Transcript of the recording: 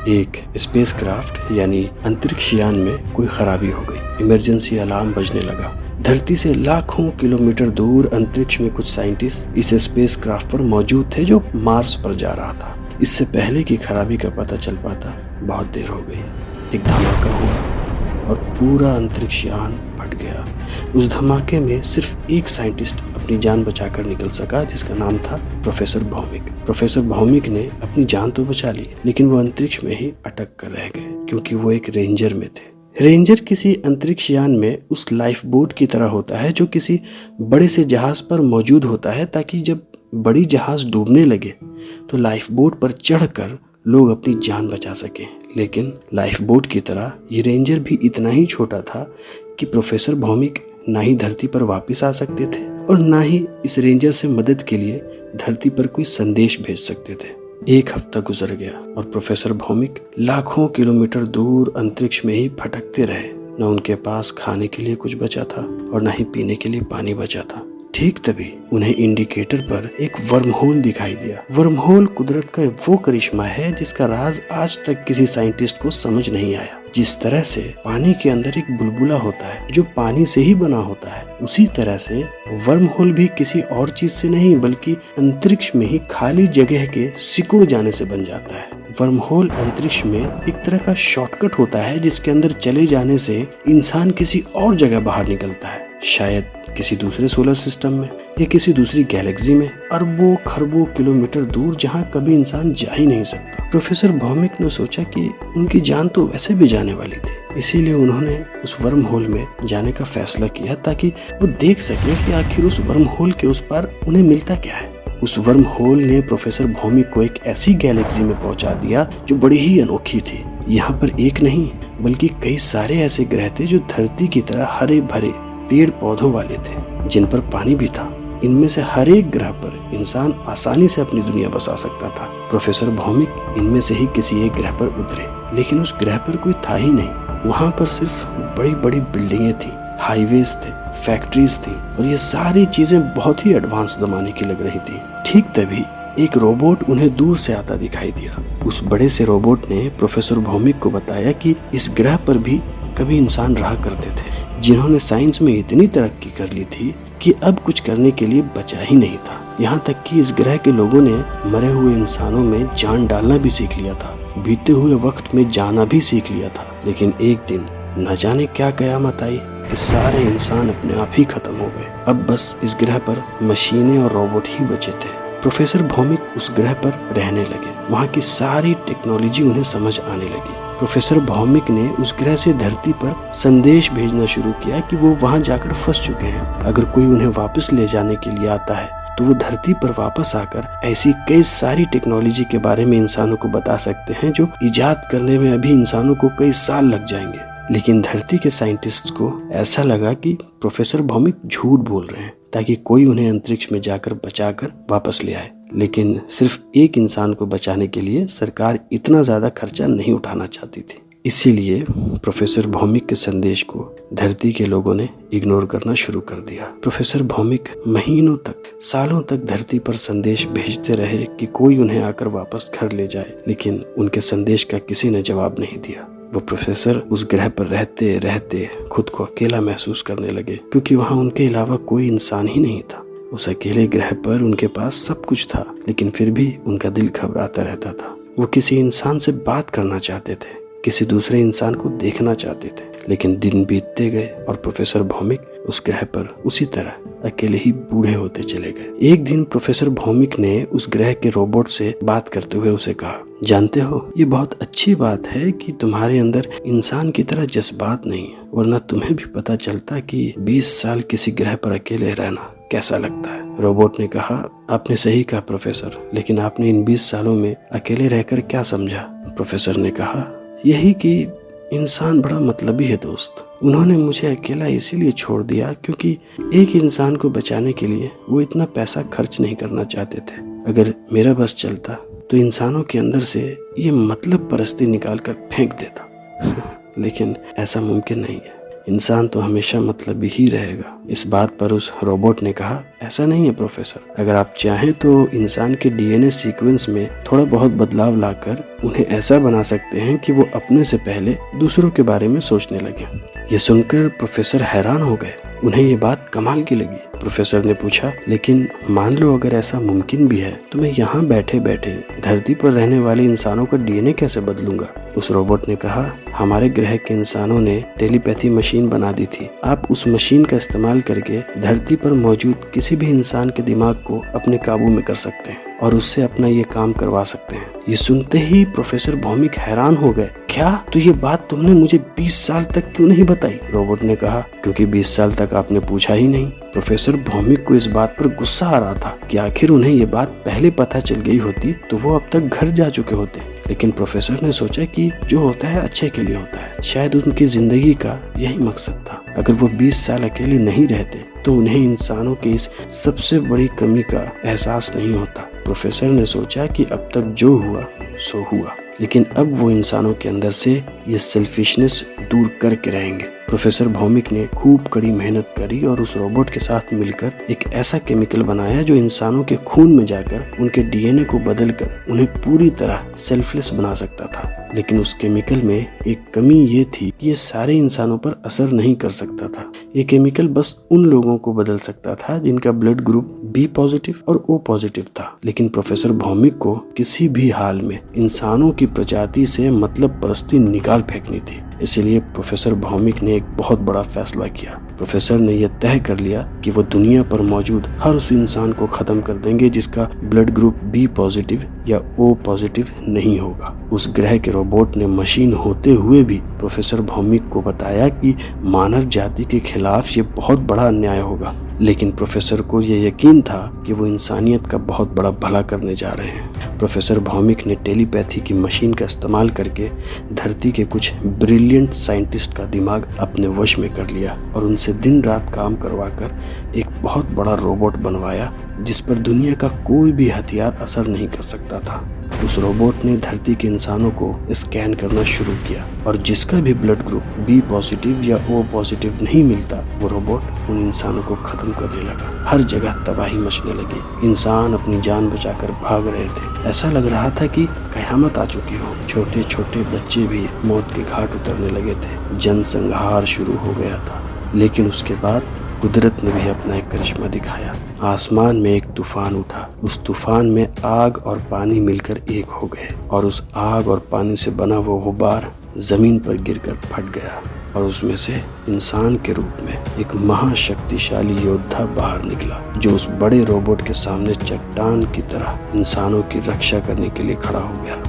एक स्पेसक्राफ्ट यानी अंतरिक्ष यान में कोई खराबी हो गई। इमरजेंसी अलार्म बजने लगा। धरती से लाखों किलोमीटर दूर अंतरिक्ष में कुछ साइंटिस्ट इस स्पेसक्राफ्ट पर मौजूद थे जो मार्स पर जा रहा था। इससे पहले कि खराबी का पता चल पाता बहुत देर हो गई। एक धमाका हुआ और पूरा अंतरिक्ष यान फट गया। उस धमाके में सिर्फ एक साइंटिस्ट अपनी जान बचाकर निकल सका, जिसका नाम था प्रोफेसर भौमिक। प्रोफेसर भौमिक ने अपनी जान तो बचा ली, लेकिन वो अंतरिक्ष में ही अटक कर रह गए, क्योंकि वो एक रेंजर में थे। रेंजर किसी अंतरिक्ष यान में उस लाइफ बोट की तरह होता है जो किसी बड़े से जहाज पर मौजूद होता है, ताकि जब बड़ी जहाज डूबने लगे तो लाइफ बोट पर चढ़कर लोग अपनी जान बचा सकें। लेकिन लाइफ बोट की तरह ये रेंजर भी इतना ही छोटा था कि प्रोफेसर भौमिक ना ही धरती पर वापस आ सकते थे और ना ही इस रेंजर से मदद के लिए धरती पर कोई संदेश भेज सकते थे। एक हफ्ता गुजर गया और प्रोफेसर भौमिक लाखों किलोमीटर दूर अंतरिक्ष में ही भटकते रहे। न उनके पास खाने के लिए कुछ बचा था और न ही पीने के लिए पानी बचा था। ठीक तभी उन्हें इंडिकेटर पर एक वर्म होल दिखाई दिया। वर्म होल कुदरत का वो करिश्मा है जिसका राज आज तक किसी साइंटिस्ट को समझ नहीं आया। जिस तरह से पानी के अंदर एक बुलबुला होता है जो पानी से ही बना होता है, उसी तरह से वर्म होल भी किसी और चीज से नहीं बल्कि अंतरिक्ष में ही खाली जगह के सिकुड़ जाने से बन जाता है। वर्म होल अंतरिक्ष में एक तरह का शॉर्टकट होता है जिसके अंदर चले जाने से इंसान किसी और जगह बाहर निकलता है, शायद किसी दूसरे सोलर सिस्टम में या किसी दूसरी गैलेक्सी में, अरबों खरबों किलोमीटर दूर जहां कभी इंसान जा ही नहीं सकता। प्रोफेसर भौमिक ने सोचा कि उनकी जान तो वैसे भी जाने वाली थी, इसीलिए उन्होंने उस वर्म होल में जाने का फैसला किया ताकि वो देख सकें कि आखिर उस वर्म होल के उस पार उन्हें मिलता क्या है। उस वर्म होल ने प्रोफेसर भौमिक को एक ऐसी गैलेक्सी में पहुंचा दिया जो बड़ी ही अनोखी थी। यहाँ पर एक नहीं बल्कि कई सारे ऐसे ग्रह थे जो धरती की तरह हरे भरे पेड़ पौधों वाले थे, जिन पर पानी भी था। इनमें से हर एक ग्रह पर इंसान आसानी से अपनी दुनिया बसा सकता था। प्रोफेसर भौमिक इनमें से ही किसी एक ग्रह पर उतरे, लेकिन उस ग्रह पर कोई था ही नहीं। वहाँ पर सिर्फ बड़ी बड़ी बिल्डिंगें थी, हाईवेज थे, फैक्ट्रीज थी और ये सारी चीजें बहुत ही एडवांस जमाने की लग रही थी। ठीक तभी एक रोबोट उन्हें दूर से आता दिखाई दिया। उस बड़े से रोबोट ने प्रोफेसर भौमिक को बताया कि इस ग्रह पर भी कभी इंसान रहा करते थे, जिन्होंने साइंस में इतनी तरक्की कर ली थी कि अब कुछ करने के लिए बचा ही नहीं था। यहाँ तक कि इस ग्रह के लोगों ने मरे हुए इंसानों में जान डालना भी सीख लिया था, बीते हुए वक्त में जाना भी सीख लिया था। लेकिन एक दिन न जाने क्या कयामत आई कि सारे इंसान अपने आप ही खत्म हो गए। अब बस इस ग्रह पर मशीनें और रोबोट ही बचे थे। प्रोफेसर भौमिक उस ग्रह पर रहने लगे। वहाँ की सारी टेक्नोलॉजी उन्हें समझ आने लगी। प्रोफेसर भौमिक ने उस ग्रह से धरती पर संदेश भेजना शुरू किया कि वो वहाँ जाकर फंस चुके हैं। अगर कोई उन्हें वापस ले जाने के लिए आता है तो वो धरती पर वापस आकर ऐसी कई सारी टेक्नोलॉजी के बारे में इंसानों को बता सकते हैं जो इजाद करने में अभी इंसानों को कई साल लग जाएंगे। लेकिन धरती के साइंटिस्ट्स को ऐसा लगा कि प्रोफेसर भौमिक झूठ बोल रहे हैं ताकि कोई उन्हें अंतरिक्ष में जाकर बचाकर वापस ले आए। लेकिन सिर्फ एक इंसान को बचाने के लिए सरकार इतना ज्यादा खर्चा नहीं उठाना चाहती थी। इसीलिए प्रोफेसर भौमिक के संदेश को धरती के लोगों ने इग्नोर करना शुरू कर दिया। प्रोफेसर भौमिक महीनों तक, सालों तक धरती पर संदेश भेजते रहे कि कोई उन्हें आकर वापस घर ले जाए, लेकिन उनके संदेश का किसी ने जवाब नहीं दिया। वो प्रोफेसर उस ग्रह पर रहते रहते खुद को अकेला महसूस करने लगे, क्योंकि वहाँ उनके अलावा कोई इंसान ही नहीं था। उस अकेले ग्रह पर उनके पास सब कुछ था, लेकिन फिर भी उनका दिल घबराता रहता था। वो किसी इंसान से बात करना चाहते थे, किसी दूसरे इंसान को देखना चाहते थे। लेकिन दिन बीतते गए और प्रोफेसर भौमिक उस ग्रह पर उसी तरह अकेले ही बूढ़े होते चले गए। एक दिन प्रोफेसर भौमिक ने उस ग्रह के रोबोट से बात करते हुए उसे कहा, जानते हो, ये बहुत अच्छी बात है कि तुम्हारे अंदर इंसान की तरह जज्बात नहीं है, वरना तुम्हें भी पता चलता कि 20 साल किसी ग्रह पर अकेले रहना कैसा लगता है। रोबोट ने कहा, आपने सही कहा प्रोफेसर, लेकिन आपने इन 20 सालों में अकेले रहकर क्या समझा? प्रोफेसर ने कहा, यही कि इंसान बड़ा मतलबी है दोस्त। उन्होंने मुझे अकेला इसीलिए छोड़ दिया क्योंकि एक इंसान को बचाने के लिए वो इतना पैसा खर्च नहीं करना चाहते थे। अगर मेरा बस चलता तो इंसानों के अंदर से ये मतलब परस्ती निकाल कर फेंक देता लेकिन ऐसा मुमकिन नहीं है। इंसान तो हमेशा मतलबी ही रहेगा। इस बात पर उस रोबोट ने कहा, ऐसा नहीं है प्रोफेसर, अगर आप चाहें तो इंसान के डीएनए सीक्वेंस में थोड़ा बहुत बदलाव लाकर उन्हें ऐसा बना सकते हैं कि वो अपने से पहले दूसरों के बारे में सोचने लगे। ये सुनकर प्रोफेसर हैरान हो गए। उन्हें ये बात कमाल की लगी। प्रोफेसर ने पूछा, लेकिन मान लो अगर ऐसा मुमकिन भी है तो मैं यहाँ बैठे बैठे धरती पर रहने वाले इंसानों का डीएनए कैसे बदलूंगा? उस रोबोट ने कहा, हमारे ग्रह के इंसानों ने टेलीपैथी मशीन बना दी थी। आप उस मशीन का इस्तेमाल करके धरती पर मौजूद किसी भी इंसान के दिमाग को अपने काबू में कर सकते हैं और उससे अपना ये काम करवा सकते हैं। ये सुनते ही प्रोफेसर भौमिक हैरान हो गए। क्या? तो ये बात तुमने मुझे 20 साल तक क्यों नहीं बताई? रोबोट ने कहा, क्योंकि 20 साल तक आपने पूछा ही नहीं। प्रोफेसर भौमिक को इस बात पर गुस्सा आ रहा था कि आखिर उन्हें ये बात पहले पता चल गई होती तो वो अब तक घर जा चुके होते। लेकिन प्रोफेसर ने सोचा कि जो होता है अच्छे के लिए होता है। शायद उनकी जिंदगी का यही मकसद था। अगर वो 20 साल अकेले नहीं रहते तो उन्हें इंसानों की इस सबसे बड़ी कमी का एहसास नहीं होता। प्रोफेसर ने सोचा कि अब तक जो हुआ सो हुआ, लेकिन अब वो इंसानों के अंदर से ये सेल्फिशनेस दूर करके रहेंगे। प्रोफेसर भौमिक ने खूब कड़ी मेहनत करी और उस रोबोट के साथ मिलकर एक ऐसा केमिकल बनाया जो इंसानों के खून में जाकर उनके डीएनए को बदलकर उन्हें पूरी तरह सेल्फलेस बना सकता था। लेकिन उस केमिकल में एक कमी ये थी कि ये सारे इंसानों पर असर नहीं कर सकता था। ये केमिकल बस उन लोगों को बदल सकता था जिनका ब्लड ग्रुप बी पॉजिटिव और ओ पॉजिटिव था। लेकिन प्रोफेसर भौमिक को किसी भी हाल में इंसानों की प्रजाति से मतलब परस्ती निकाल फेंकनी थी। इसलिए प्रोफेसर भौमिक ने एक बहुत बड़ा फैसला किया। प्रोफेसर ने यह तय कर लिया कि वो दुनिया पर मौजूद हर उस इंसान को खत्म कर देंगे जिसका ब्लड ग्रुप बी पॉजिटिव या ओ पॉजिटिव नहीं होगा। उस ग्रह के रोबोट ने मशीन होते हुए भी प्रोफेसर भौमिक को बताया कि मानव जाति के खिलाफ ये बहुत बड़ा अन्याय होगा। लेकिन प्रोफेसर को ये यकीन था कि वो इंसानियत का बहुत बड़ा भला करने जा रहे हैं। प्रोफेसर भौमिक ने टेलीपैथी की मशीन का इस्तेमाल करके धरती के कुछ ब्रिलियंट साइंटिस्ट का दिमाग अपने वश में कर लिया और उनसे दिन रात काम करवाकर एक बहुत बड़ा रोबोट बनवाया जिस पर दुनिया का कोई भी हथियार असर नहीं कर सकता था। उस रोबोट ने धरती के इंसानों को स्कैन करना शुरू किया और जिसका भी ब्लड ग्रुप बी पॉजिटिव या ओ पॉजिटिव नहीं मिलता वो रोबोट उन इंसानों को खत्म करने लगा। हर जगह तबाही मचने लगी। इंसान अपनी जान बचाकर भाग रहे थे। ऐसा लग रहा था कि कयामत आ चुकी हो। छोटे छोटे बच्चे भी मौत के घाट उतरने लगे थे। जनसंहार शुरू हो गया था। लेकिन उसके बाद कुदरत ने भी अपना एक करिश्मा दिखाया। आसमान में एक तूफान उठा। उस तूफान में आग और पानी मिलकर एक हो गए और उस आग और पानी से बना वो गुब्बार जमीन पर गिरकर फट गया और उसमें से इंसान के रूप में एक महाशक्तिशाली योद्धा बाहर निकला जो उस बड़े रोबोट के सामने चट्टान की तरह इंसानों की रक्षा करने के लिए खड़ा हो गया।